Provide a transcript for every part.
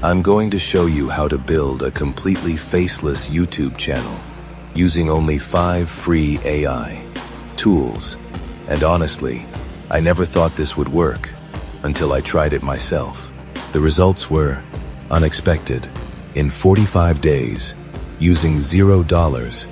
I'm going to show you how to build a completely faceless YouTube channel using only 5 free AI tools. And honestly, I never thought this would work until I tried it myself. The results were unexpected. In 45 days, using $0,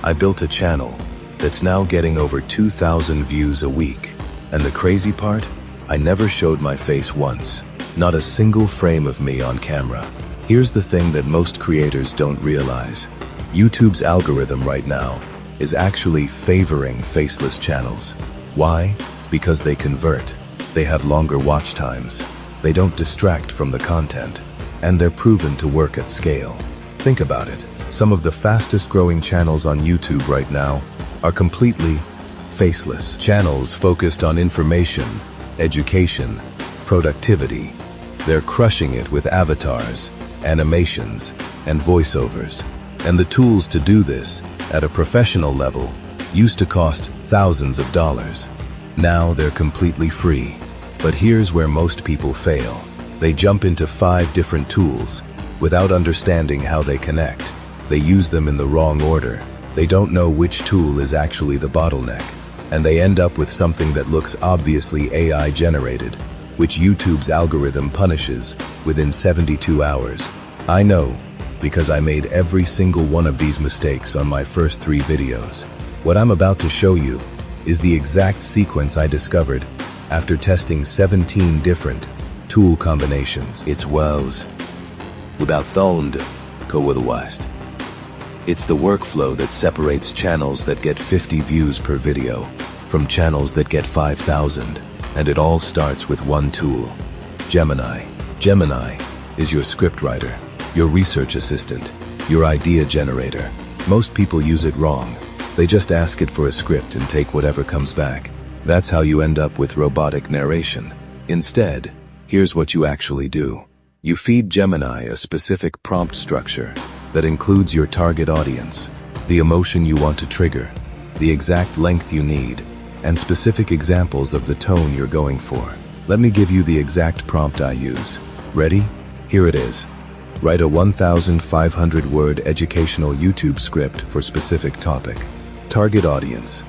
I built a channel that's now getting over 2,000 views a week. And the crazy part? I never showed my face once. Not a single frame of me on camera. Here's the thing that most creators don't realize. YouTube's algorithm right now is actually favoring faceless channels. Why? Because they convert. They have longer watch times. They don't distract from the content. And they're proven to work at scale. Think about it. Some of the fastest growing channels on YouTube right now are completely faceless. Channels focused on information, education, productivity. They're crushing it with avatars, animations, and voiceovers. And the tools to do this at a professional level used to cost thousands of dollars. Now they're completely free. But here's where most people fail. They jump into 5 different tools without understanding how they connect. They use them in the wrong order. They don't know which tool is actually the bottleneck. And they end up with something that looks obviously AI generated, which YouTube's algorithm punishes within 72 hours. I know, because I made every single one of these mistakes on my first 3 videos. What I'm about to show you is the exact sequence I discovered after testing 17 different tool combinations. It's Wells without thoned go with the West. It's the workflow that separates channels that get 50 views per video from channels that get 5,000. And it all starts with one tool, Gemini. Gemini is your scriptwriter, your research assistant, your idea generator. Most people use it wrong. They just ask it for a script and take whatever comes back. That's how you end up with robotic narration. Instead, here's what you actually do. You feed Gemini a specific prompt structure that includes your target audience, the emotion you want to trigger, the exact length you need, and specific examples of the tone you're going for. Let me give you the exact prompt I use. Ready? Here it is. Write a 1,500-word educational YouTube script for specific topic. Target audience.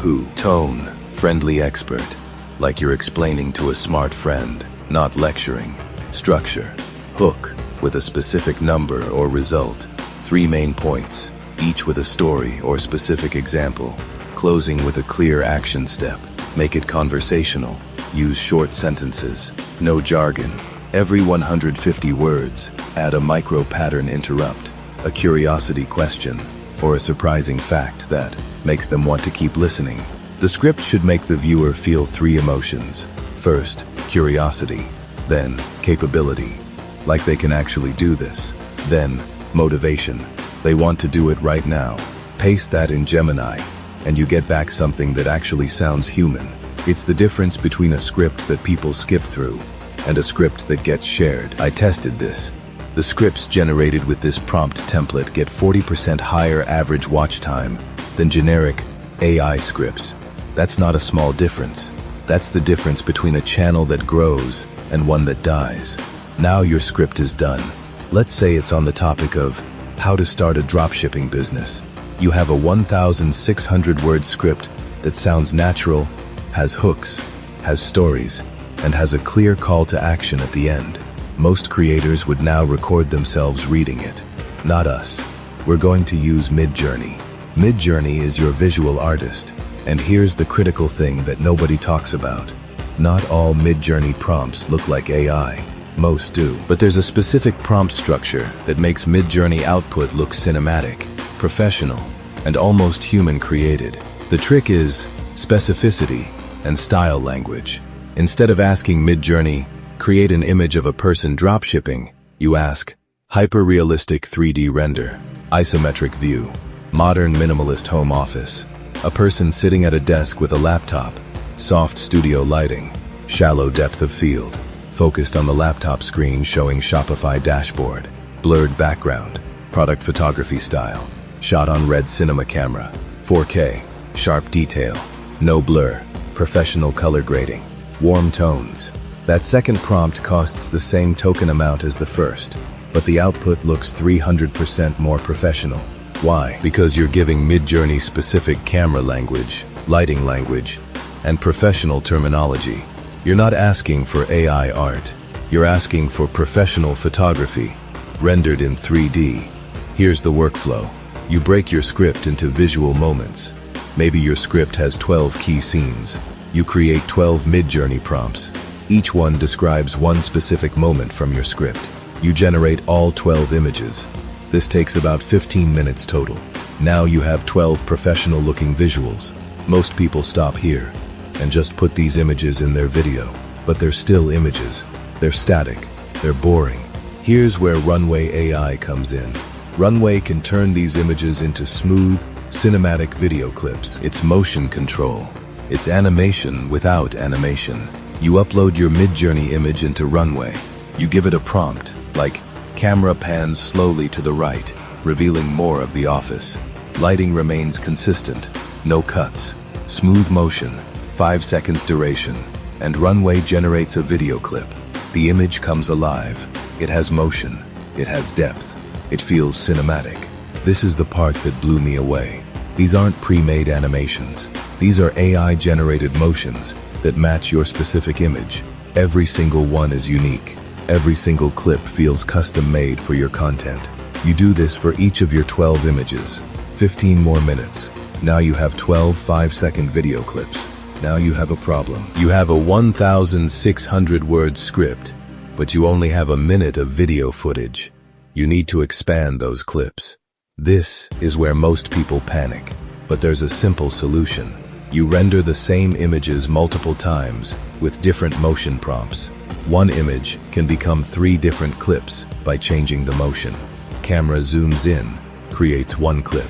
Who? Tone. Friendly expert. Like you're explaining to a smart friend, not lecturing. Structure. Hook. With a specific number or result. 3 main points, each with a story or specific example. Closing with a clear action step. Make it conversational. Use short sentences. No jargon. Every 150 words, add a micro pattern interrupt, a curiosity question, or a surprising fact that makes them want to keep listening. The script should make the viewer feel 3 emotions. First, curiosity. Then, capability. Like they can actually do this. Then, motivation. They want to do it right now. Paste that in Gemini, and you get back something that actually sounds human. It's the difference between a script that people skip through and a script that gets shared. I tested this. The scripts generated with this prompt template get 40% higher average watch time than generic AI scripts. That's not a small difference. That's the difference between a channel that grows and one that dies. Now your script is done. Let's say it's on the topic of how to start a dropshipping business. You have a 1,600-word script that sounds natural, has hooks, has stories, and has a clear call to action at the end. Most creators would now record themselves reading it. Not us. We're going to use Midjourney. Midjourney is your visual artist. And here's the critical thing that nobody talks about. Not all Midjourney prompts look like AI. Most do. But there's a specific prompt structure that makes Midjourney output look cinematic, professional, and almost human-created. The trick is specificity and style language. Instead of asking Midjourney, create an image of a person dropshipping, you ask, hyper-realistic 3D render, isometric view, modern minimalist home office, a person sitting at a desk with a laptop, soft studio lighting, shallow depth of field, focused on the laptop screen showing Shopify dashboard, blurred background, product photography style, shot on red cinema camera, 4K, sharp detail, no blur, professional color grading, warm tones, That second prompt costs the same token amount as the first, but the output looks 300% more professional. Why? Because you're giving Midjourney specific camera language, lighting language, and professional terminology. You're not asking for AI art. You're asking for professional photography, rendered in 3D. Here's the workflow. You break your script into visual moments. Maybe your script has 12 key scenes. You create 12 Midjourney prompts. Each one describes one specific moment from your script. You generate all 12 images. This takes about 15 minutes total. Now you have 12 professional-looking visuals. Most people stop here and just put these images in their video, but they're still images. They're static. They're boring. Here's where Runway AI comes in. Runway can turn these images into smooth, cinematic video clips. It's motion control. It's animation without animation. You upload your Midjourney image into Runway. You give it a prompt, like camera pans slowly to the right, revealing more of the office. Lighting remains consistent, no cuts, smooth motion, 5 seconds duration, and Runway generates a video clip. The image comes alive. It has motion. It has depth. It feels cinematic. This is the part that blew me away. These aren't pre-made animations. These are AI-generated motions that match your specific image. Every single one is unique. Every single clip feels custom-made for your content. You do this for each of your 12 images. 15 more minutes. Now you have 12 5-second video clips. Now you have a problem. You have a 1,600-word script, but you only have a minute of video footage. You need to expand those clips. This is where most people panic, but there's a simple solution. You render the same images multiple times with different motion prompts. One image can become 3 different clips by changing the motion. Camera zooms in, creates one clip.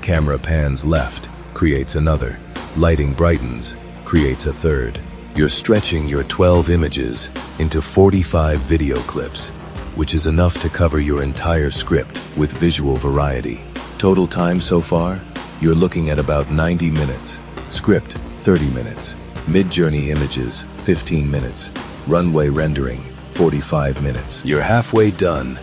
Camera pans left, creates another. Lighting brightens, creates a third. You're stretching your 12 images into 45 video clips, which is enough to cover your entire script with visual variety. Total time so far? You're looking at about 90 minutes. Script, 30 minutes. Midjourney images, 15 minutes. Runway rendering, 45 minutes. You're halfway done,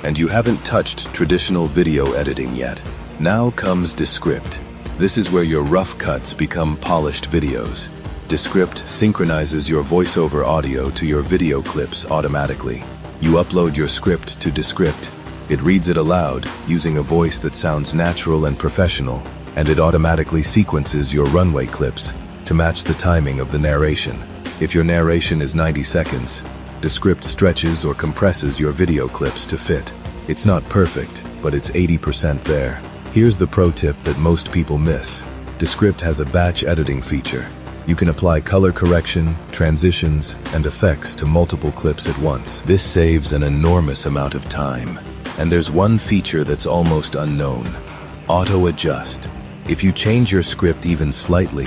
and you haven't touched traditional video editing yet. Now comes Descript. This is where your rough cuts become polished videos. Descript synchronizes your voiceover audio to your video clips automatically. You upload your script to Descript. It reads it aloud, using a voice that sounds natural and professional, and it automatically sequences your Runway clips to match the timing of the narration. If your narration is 90 seconds, Descript stretches or compresses your video clips to fit. It's not perfect, but it's 80% there. Here's the pro tip that most people miss. Descript has a batch editing feature. You can apply color correction, transitions, and effects to multiple clips at once. This saves an enormous amount of time. And there's one feature that's almost unknown: auto adjust. If you change your script even slightly,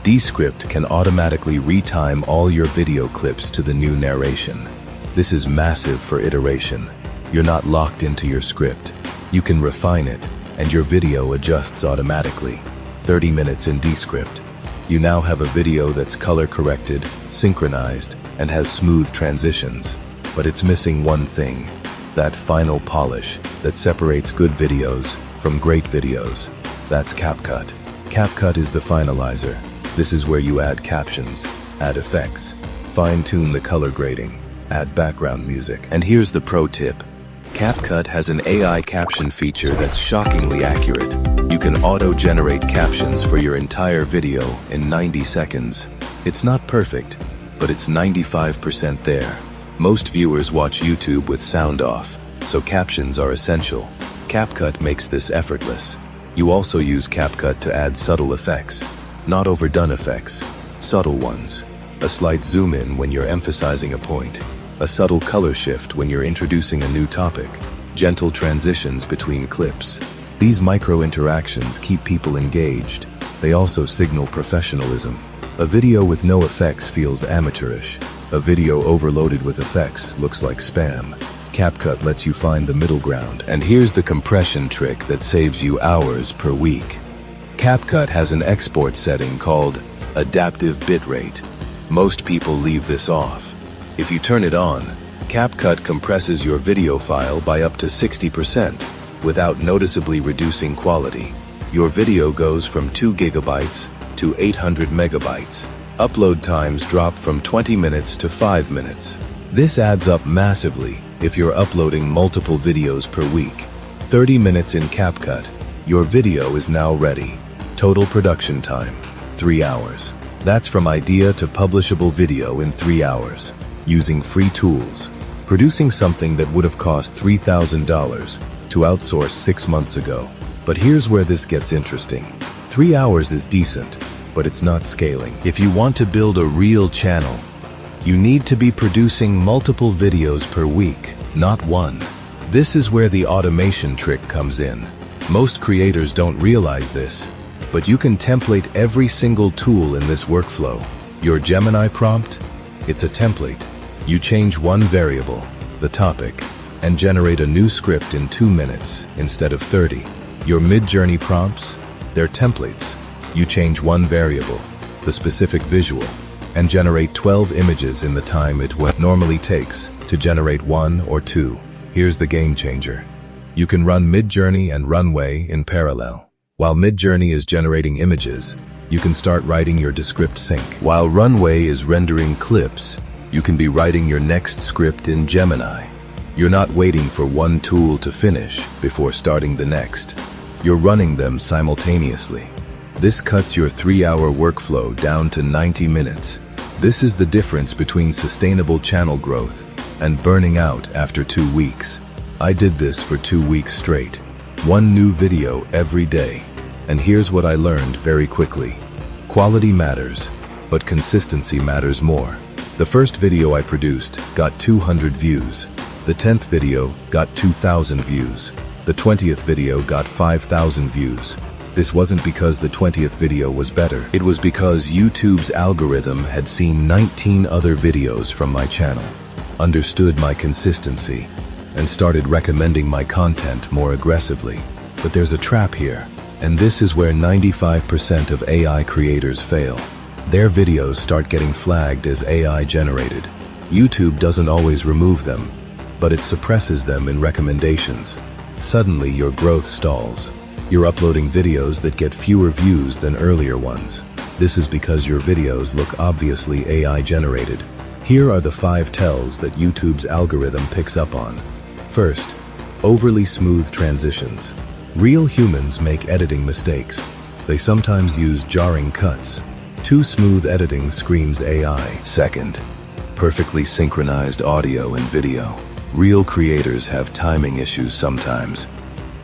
Descript can automatically retime all your video clips to the new narration. This is massive for iteration. You're not locked into your script. You can refine it, and your video adjusts automatically. 30 minutes in Descript. You now have a video that's color-corrected, synchronized, and has smooth transitions. But it's missing one thing: that final polish that separates good videos from great videos. That's CapCut. CapCut is the finalizer. This is where you add captions, add effects, fine-tune the color grading, add background music. And here's the pro tip. CapCut has an AI caption feature that's shockingly accurate. You can auto-generate captions for your entire video in 90 seconds. It's not perfect, but it's 95% there. Most viewers watch YouTube with sound off, so captions are essential. CapCut makes this effortless. You also use CapCut to add subtle effects. Not overdone effects, subtle ones. A slight zoom in when you're emphasizing a point. A subtle color shift when you're introducing a new topic. Gentle transitions between clips. These micro interactions keep people engaged. They also signal professionalism. A video with no effects feels amateurish. A video overloaded with effects looks like spam. CapCut lets you find the middle ground. And here's the compression trick that saves you hours per week. CapCut has an export setting called adaptive bitrate. Most people leave this off. If you turn it on, CapCut compresses your video file by up to 60% without noticeably reducing quality. Your video goes from 2 gigabytes to 800 megabytes. Upload times drop from 20 minutes to 5 minutes. This adds up massively if you're uploading multiple videos per week. 30 minutes in CapCut, your video is now ready. Total production time, 3 hours. That's from idea to publishable video in 3 hours, using free tools. Producing something that would have cost $3,000 to outsource 6 months ago. But here's where this gets interesting. 3 hours is decent, but it's not scaling. If you want to build a real channel, you need to be producing multiple videos per week, not one. This is where the automation trick comes in. Most creators don't realize this, but you can template every single tool in this workflow. Your Gemini prompt? It's a template. You change one variable, the topic, and generate a new script in 2 minutes instead of 30. Your Midjourney prompts? They're templates. You change one variable, the specific visual, and generate 12 images in the time it normally takes to generate 1 or 2. Here's the game changer. You can run Midjourney and Runway in parallel. While Midjourney is generating images, you can start writing your Descript sync. While Runway is rendering clips, you can be writing your next script in Gemini. You're not waiting for one tool to finish before starting the next. You're running them simultaneously. This cuts your 3-hour workflow down to 90 minutes. This is the difference between sustainable channel growth and burning out after 2 weeks. I did this for 2 weeks straight. 1 new video every day. And here's what I learned very quickly. Quality matters, but consistency matters more. The first video I produced got 200 views. The 10th video got 2,000 views. The 20th video got 5,000 views. This wasn't because the 20th video was better. It was because YouTube's algorithm had seen 19 other videos from my channel, understood my consistency, and started recommending my content more aggressively. But there's a trap here, and this is where 95% of AI creators fail. Their videos start getting flagged as AI generated. YouTube doesn't always remove them, but it suppresses them in recommendations. Suddenly, your growth stalls. You're uploading videos that get fewer views than earlier ones. This is because your videos look obviously AI generated. Here are the 5 tells that YouTube's algorithm picks up on. First, overly smooth transitions. Real humans make editing mistakes. They sometimes use jarring cuts. Too smooth editing screams AI. Second, perfectly synchronized audio and video. Real creators have timing issues sometimes.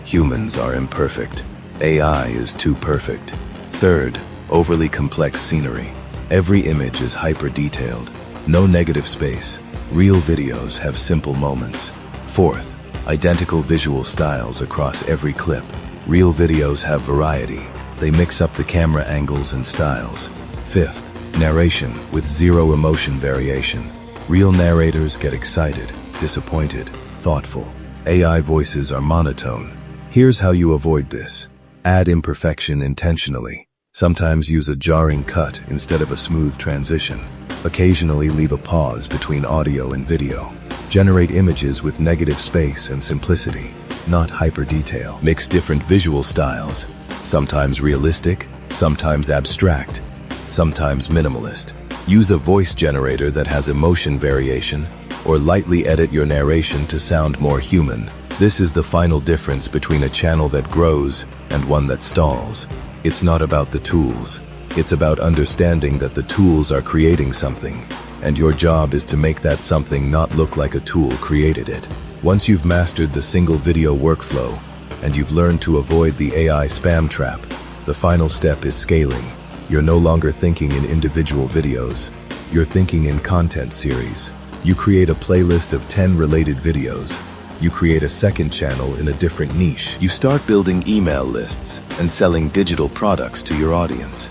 Humans are imperfect. AI is too perfect. Third, overly complex scenery. Every image is hyper-detailed. No negative space. Real videos have simple moments. Fourth, identical visual styles across every clip. Real videos have variety. They mix up the camera angles and styles. Fifth, narration with 0 emotion variation. Real narrators get excited, disappointed, thoughtful. AI voices are monotone. Here's how you avoid this. Add imperfection intentionally. Sometimes use a jarring cut instead of a smooth transition. Occasionally leave a pause between audio and video. Generate images with negative space and simplicity, not hyper-detail. Mix different visual styles, sometimes realistic, sometimes abstract, sometimes minimalist. Use a voice generator that has emotion variation, or lightly edit your narration to sound more human. This is the final difference between a channel that grows and one that stalls. It's not about the tools. It's about understanding that the tools are creating something, and your job is to make that something not look like a tool created it. Once you've mastered the single video workflow, and you've learned to avoid the AI spam trap, the final step is scaling. You're no longer thinking in individual videos. You're thinking in content series. You create a playlist of 10 related videos. You create a second channel in a different niche. You start building email lists and selling digital products to your audience.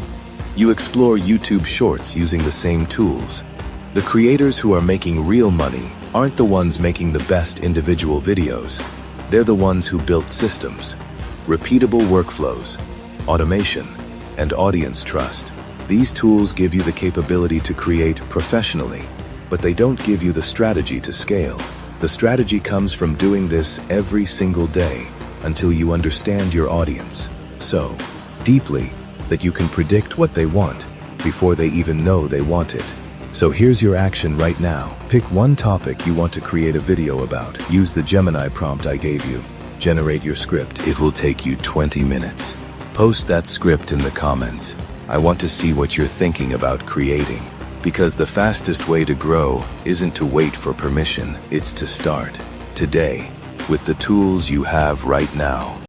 You explore YouTube Shorts using the same tools. The creators who are making real money aren't the ones making the best individual videos. They're the ones who built systems, repeatable workflows, automation, and audience trust. These tools give you the capability to create professionally, but they don't give you the strategy to scale. The strategy comes from doing this every single day until you understand your audience so deeply that you can predict what they want before they even know they want it. So here's your action right now. Pick one topic you want to create a video about. Use the Gemini prompt I gave you. Generate your script. It will take you 20 minutes. Post that script in the comments. I want to see what you're thinking about creating. Because the fastest way to grow isn't to wait for permission, it's to start today with the tools you have right now.